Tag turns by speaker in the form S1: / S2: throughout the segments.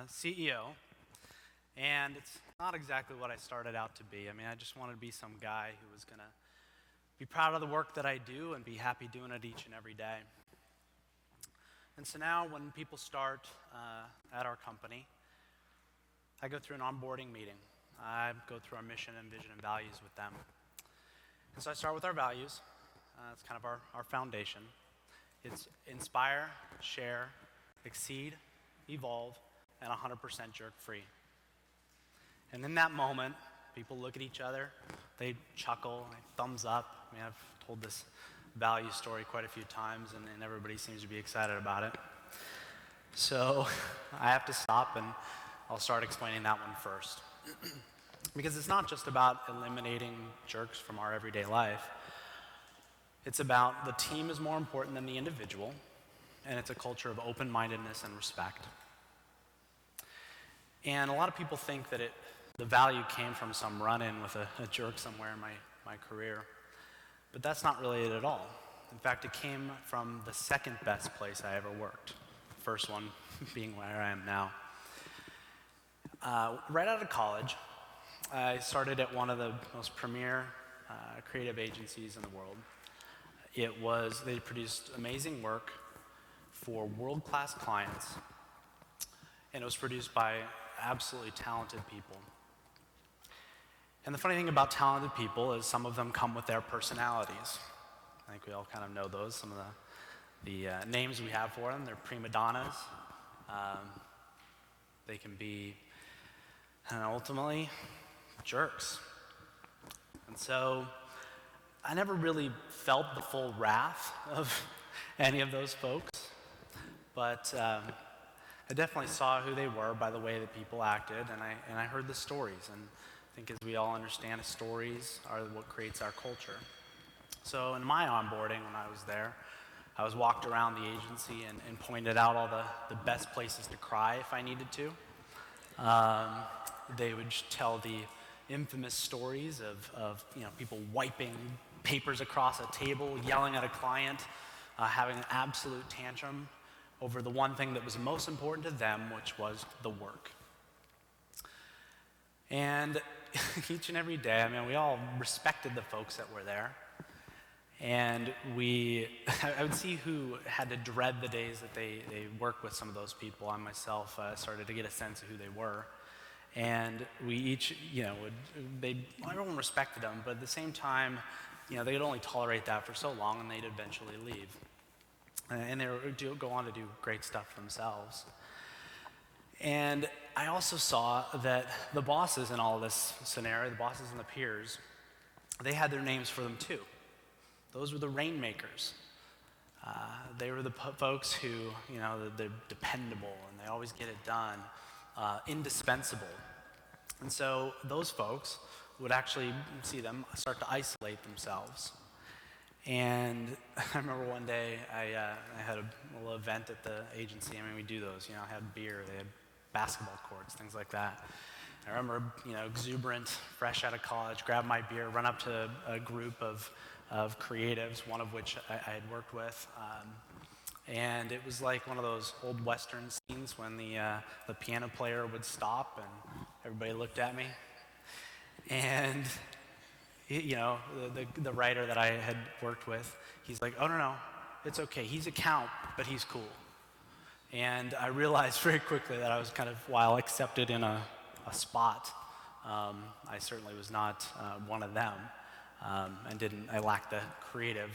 S1: CEO, and it's not exactly what I started out to be. I mean, I just wanted to be some guy who was going to be proud of the work that I do and be happy doing it each and every day. And so now when people start at our company, I go through an onboarding meeting. I go through our mission and vision and values with them. And so I start with our values. It's kind of our foundation. It's inspire, share, exceed, evolve, and 100% jerk-free. And in that moment, people look at each other, they chuckle, they thumbs up. I mean, I've told this value story quite a few times, and everybody seems to be excited about it. So I have to stop, and I'll start explaining that one first. Because it's not just about eliminating jerks from our everyday life. It's about the team is more important than the individual, and it's a culture of open-mindedness and respect. And a lot of people think that the value came from some run-in with a jerk somewhere in my career, but that's not really it at all. In fact, it came from the second best place I ever worked, the first one being where I am now. Right out of college, I started at one of the most premier creative agencies in the world. They produced amazing work for world-class clients, and it was produced by absolutely talented people. And the funny thing about talented people is some of them come with their personalities. I think we all kind of know those, some of the names we have for them. They're prima donnas. They can be, and ultimately, jerks. And so I never really felt the full wrath of any of those folks, but I definitely saw who they were by the way that people acted, and I heard the stories. And I think as we all understand, stories are what creates our culture. So in my onboarding when I was there, I was walked around the agency and pointed out all the best places to cry if I needed to. They would tell the infamous stories of people wiping papers across a table, yelling at a client, having an absolute tantrum over the one thing that was most important to them, which was the work. And each and every day, I mean, we all respected the folks that were there. And I would see who had to dread the days that they worked with some of those people. I myself started to get a sense of who they were. And we each, everyone respected them, but at the same time, they would only tolerate that for so long, and they'd eventually leave. And they would go on to do great stuff themselves. And I also saw that the bosses in all of this scenario, the bosses and the peers, they had their names for them too. Those were the rainmakers. They were the folks who, they're dependable and they always get it done, indispensable. And so those folks would actually see them start to isolate themselves. And I remember one day I had a little event at the agency. I mean, we do those, I had beer, they had basketball courts, things like that. I remember, exuberant, fresh out of college, grab my beer, run up to a group of creatives, one of which I had worked with. And it was like one of those old Western scenes when the piano player would stop and everybody looked at me. And the writer that I had worked with, he's like, "Oh, no, it's okay. He's a count, but he's cool." And I realized very quickly that I was kind of, while accepted in a spot, I certainly was not one of them, and I lacked the creative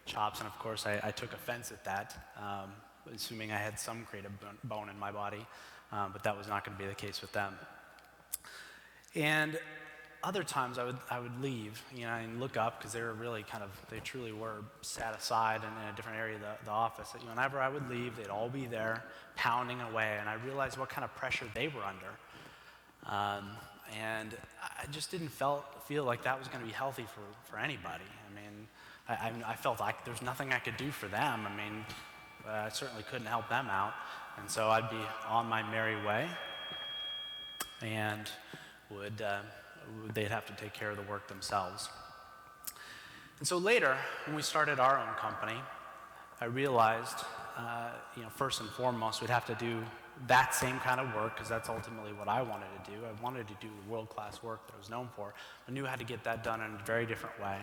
S1: chops. And of course, I took offense at that, assuming I had some creative bone in my body, but that was not going to be the case with them. And other times I would leave, and look up, because they truly were set aside in a different area of the office. Whenever I would leave, they'd all be there pounding away, and I realized what kind of pressure they were under. And I just didn't feel like that was going to be healthy for anybody. I mean, I felt like there's nothing I could do for them. I mean, I certainly couldn't help them out. And so I'd be on my merry way, and they'd have to take care of the work themselves. And so later, when we started our own company, I realized, first and foremost, we'd have to do that same kind of work, because that's ultimately what I wanted to do. I wanted to do the world-class work that I was known for. I knew how to get that done in a very different way.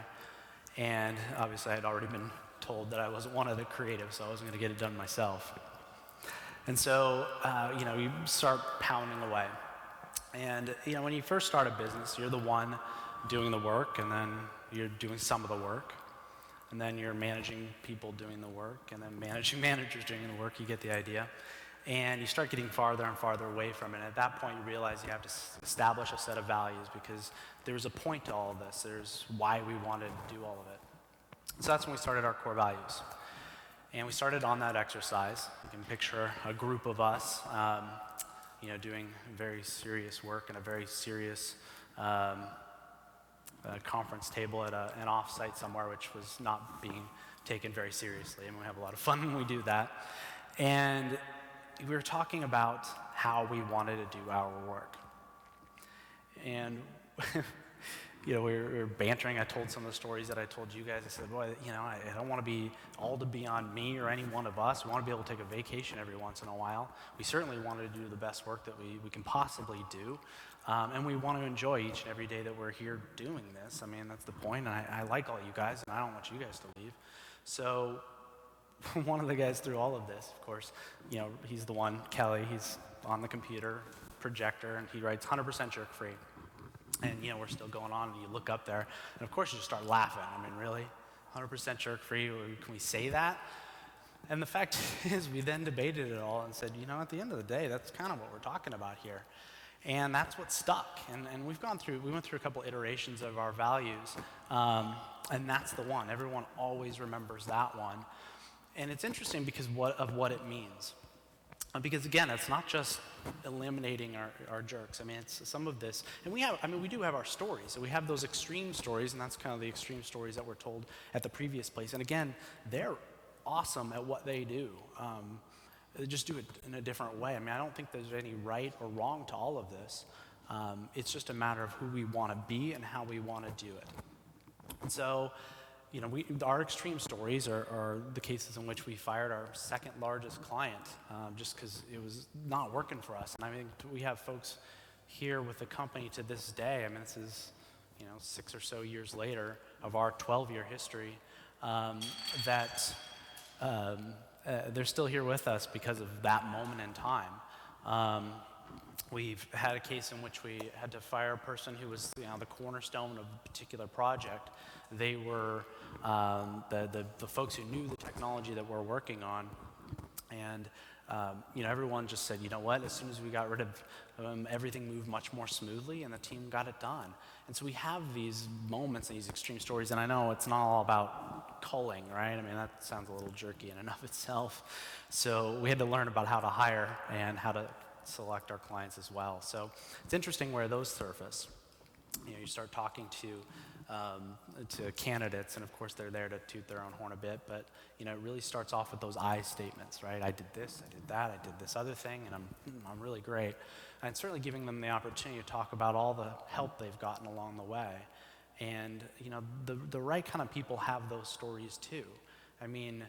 S1: And obviously I had already been told that I wasn't one of the creatives, so I wasn't going to get it done myself. And so, you start pounding away. And, when you first start a business, you're the one doing the work, and then you're doing some of the work. And then you're managing people doing the work, and then managing managers doing the work. You get the idea. And you start getting farther and farther away from it. And at that point, you realize you have to establish a set of values, because there's a point to all of this. There's why we wanted to do all of it. So that's when we started our core values. And we started on that exercise. You can picture a group of us, doing very serious work in a very serious conference table at an off-site somewhere, which was not being taken very seriously. And we have a lot of fun when we do that. And we were talking about how we wanted to do our work. And we were bantering. I told some of the stories that I told you guys. I said, boy, I don't want to be all to be on me or any one of us. We want to be able to take a vacation every once in a while. We certainly wanted to do the best work that we can possibly do. And we want to enjoy each and every day that we're here doing this. I mean, that's the point. And I like all you guys, and I don't want you guys to leave. So one of the guys through all of this, of course, he's the one, Kelly, he's on the computer, projector, and he writes 100% jerk-free. And, we're still going on, and you look up there, and of course you just start laughing. I mean, really? 100% jerk-free? Can we say that? And the fact is, we then debated it all and said, at the end of the day, that's kind of what we're talking about here. And that's what stuck. And we went through a couple iterations of our values, and that's the one. Everyone always remembers that one. And it's interesting because of what it means. Because again, it's not just eliminating our jerks. I mean, it's some of this, and we do have our stories. So we have those extreme stories, and that's kind of the extreme stories that were told at the previous place. And again, they're awesome at what they do. They just do it in a different way. I mean, I don't think there's any right or wrong to all of this. It's just a matter of who we want to be and how we want to do it. And so, our extreme stories are the cases in which we fired our second largest client just because it was not working for us. And I mean, we have folks here with the company to this day. I mean, this is 6 or so years later of our 12-year history that they're still here with us because of that moment in time. We've had a case in which we had to fire a person who was the cornerstone of a particular project. They were the folks who knew the technology that we're working on, and everyone just said, what? As soon as we got rid of everything moved much more smoothly, and the team got it done. And so we have these moments and these extreme stories, and I know it's not all about culling, right? I mean, that sounds a little jerky in and of itself. So we had to learn about how to hire and how to select our clients as well. So it's interesting where those surface. You start talking to candidates, and of course they're there to toot their own horn a bit, but it really starts off with those I statements, right? I did this, I did that, I did this other thing, and I'm really great. And certainly giving them the opportunity to talk about all the help they've gotten along the way. And the right kind of people have those stories too. I mean,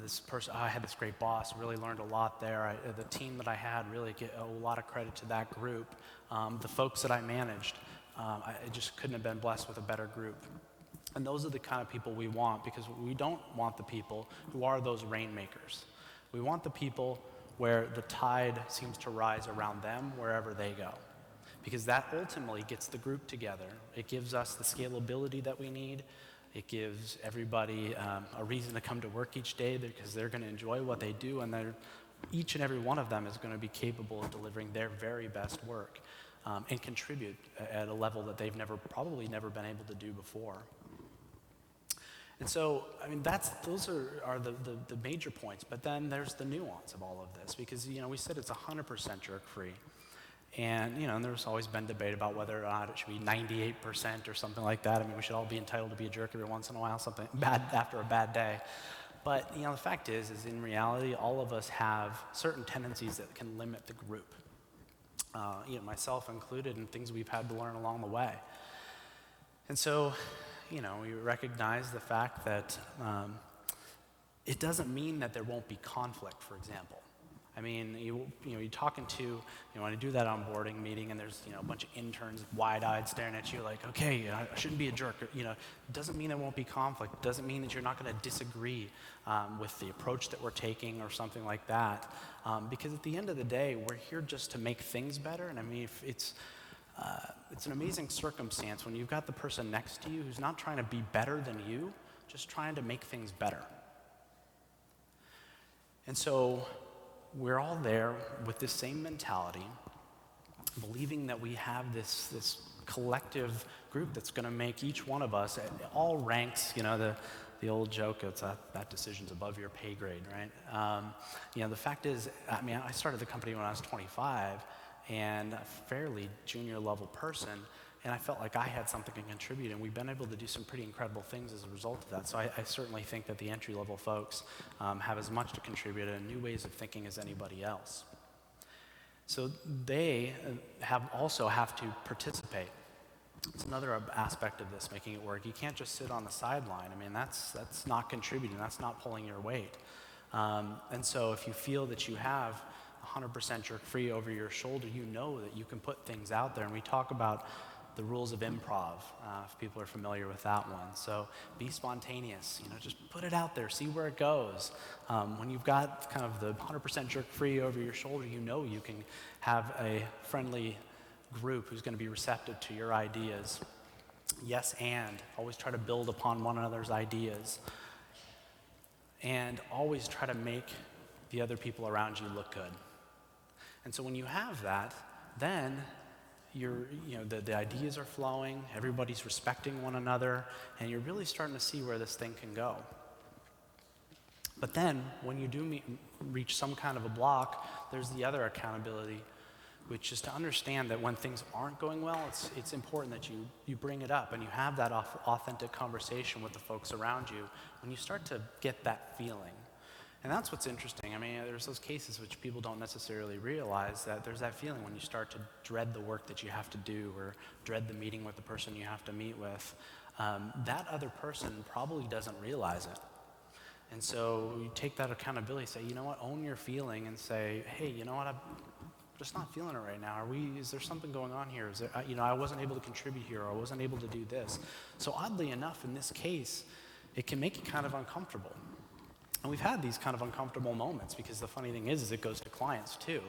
S1: this person, I had this great boss, really learned a lot there. The team that I had, really get a lot of credit to that group. The folks that I managed, I just couldn't have been blessed with a better group. And those are the kind of people we want, because we don't want the people who are those rainmakers. We want the people where the tide seems to rise around them wherever they go, because that ultimately gets the group together. It gives us the scalability that we need. It gives everybody a reason to come to work each day because they're going to enjoy what they do, and each and every one of them is going to be capable of delivering their very best work and contribute at a level that they've probably never been able to do before. And so, I mean, those are the major points, but then there's the nuance of all of this, because, we said it's 100% jerk-free. And, and there's always been debate about whether or not it should be 98% or something like that. I mean, we should all be entitled to be a jerk every once in a while, something bad after a bad day. But, the fact is in reality, all of us have certain tendencies that can limit the group. Myself included, and things we've had to learn along the way. And so, we recognize the fact that it doesn't mean that there won't be conflict, for example. I mean, you're talking to, when you do that onboarding meeting and there's, a bunch of interns wide-eyed staring at you like, okay, I shouldn't be a jerk. It doesn't mean there won't be conflict. It doesn't mean that you're not going to disagree with the approach that we're taking or something like that. Because at the end of the day, we're here just to make things better. And I mean, it's an amazing circumstance when you've got the person next to you who's not trying to be better than you, just trying to make things better. And so we're all there with this same mentality, believing that we have this collective group that's going to make each one of us, at all ranks, the old joke, it's that decision's above your pay grade, right? The fact is, I mean, I started the company when I was 25 and a fairly junior level person, and I felt like I had something to contribute, and we've been able to do some pretty incredible things as a result of that. So I certainly think that the entry-level folks have as much to contribute in new ways of thinking as anybody else. So they also have to participate. It's another aspect of this, making it work. You can't just sit on the sideline. I mean, that's not contributing. That's not pulling your weight. And so if you feel that you have 100% jerk-free over your shoulder, you know that you can put things out there. And we talk about the rules of improv, if people are familiar with that one. So be spontaneous, just put it out there, see where it goes. When you've got kind of the 100% jerk-free over your shoulder, you can have a friendly group who's going to be receptive to your ideas. Yes, and always try to build upon one another's ideas. And always try to make the other people around you look good. And so when you have that, then the ideas are flowing, everybody's respecting one another, and you're really starting to see where this thing can go. But then, when you do reach some kind of a block, there's the other accountability, which is to understand that when things aren't going well, it's important that you bring it up and you have that authentic conversation with the folks around you when you start to get that feeling. And that's what's interesting. I mean, there's those cases which people don't necessarily realize, that there's that feeling when you start to dread the work that you have to do or dread the meeting with the person you have to meet with. That other person probably doesn't realize it. And so you take that accountability, say, own your feeling and say, hey, I'm just not feeling it right now. Is there something going on here? Is there, I wasn't able to contribute here, or I wasn't able to do this. So oddly enough, in this case, it can make you kind of uncomfortable. And we've had these kind of uncomfortable moments, because the funny thing is it goes to clients too.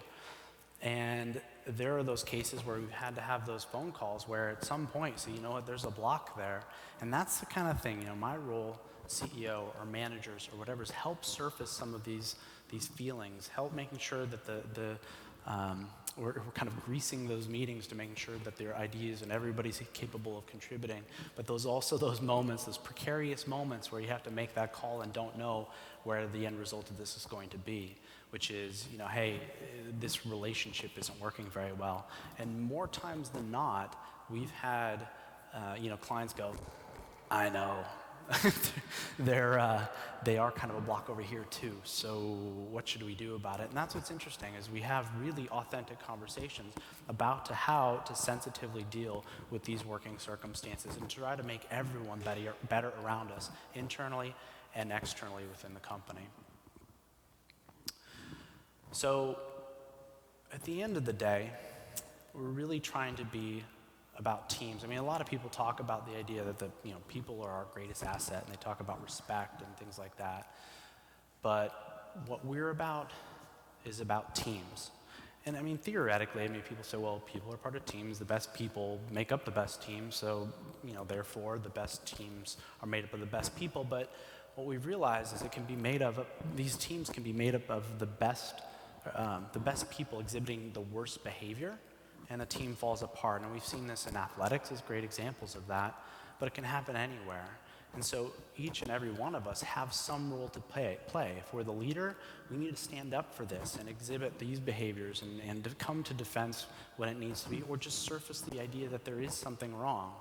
S1: And there are those cases where we've had to have those phone calls where at some point, so there's a block there. And that's the kind of thing, my role, CEO or managers or whatever, is help surface some of these feelings, help making sure that we're kind of greasing those meetings to making sure that their ideas and everybody's capable of contributing. But those moments, those precarious moments where you have to make that call and don't know where the end result of this is going to be, which is, hey, this relationship isn't working very well. And more times than not, we've had, clients go, I know. They are kind of a block over here too, so what should we do about it? And that's what's interesting, is we have really authentic conversations about how to sensitively deal with these working circumstances and try to make everyone better around us, internally and externally within the company. So at the end of the day, we're really trying to be about teams. I mean, a lot of people talk about the idea that people are our greatest asset, and they talk about respect and things like that. But what we're about is about teams. And I mean, theoretically, people say, well, people are part of teams. The best people make up the best teams, so therefore the best teams are made up of the best people. But what we've realized is these teams can be made up of the best people exhibiting the worst behavior, and a team falls apart. And we've seen this in athletics as great examples of that, but it can happen anywhere. And so each and every one of us have some role to play. If we're the leader, we need to stand up for this and exhibit these behaviors and to come to defense when it needs to be, or just surface the idea that there is something wrong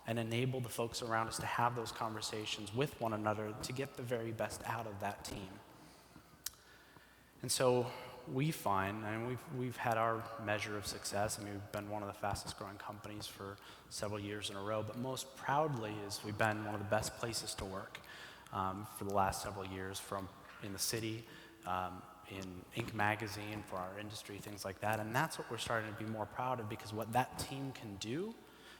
S1: and enable the folks around us to have those conversations with one another to get the very best out of that team. And so we find, and we've had our measure of success. I mean, we've been one of the fastest growing companies for several years in a row, but most proudly is we've been one of the best places to work for the last several years, from in the city, in Inc. magazine for our industry, things like that. And that's what we're starting to be more proud of, because what that team can do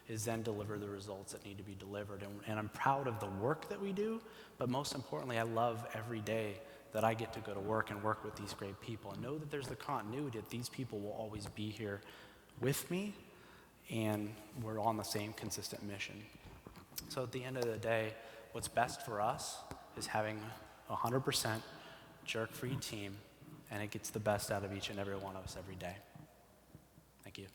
S1: is then deliver the results that need to be delivered. And I'm proud of the work that we do, but most importantly, I love every day that I get to go to work and work with these great people and know that there's the continuity that these people will always be here with me, and we're on the same consistent mission. So at the end of the day, what's best for us is having a 100% jerk-free team, and it gets the best out of each and every one of us every day. Thank you.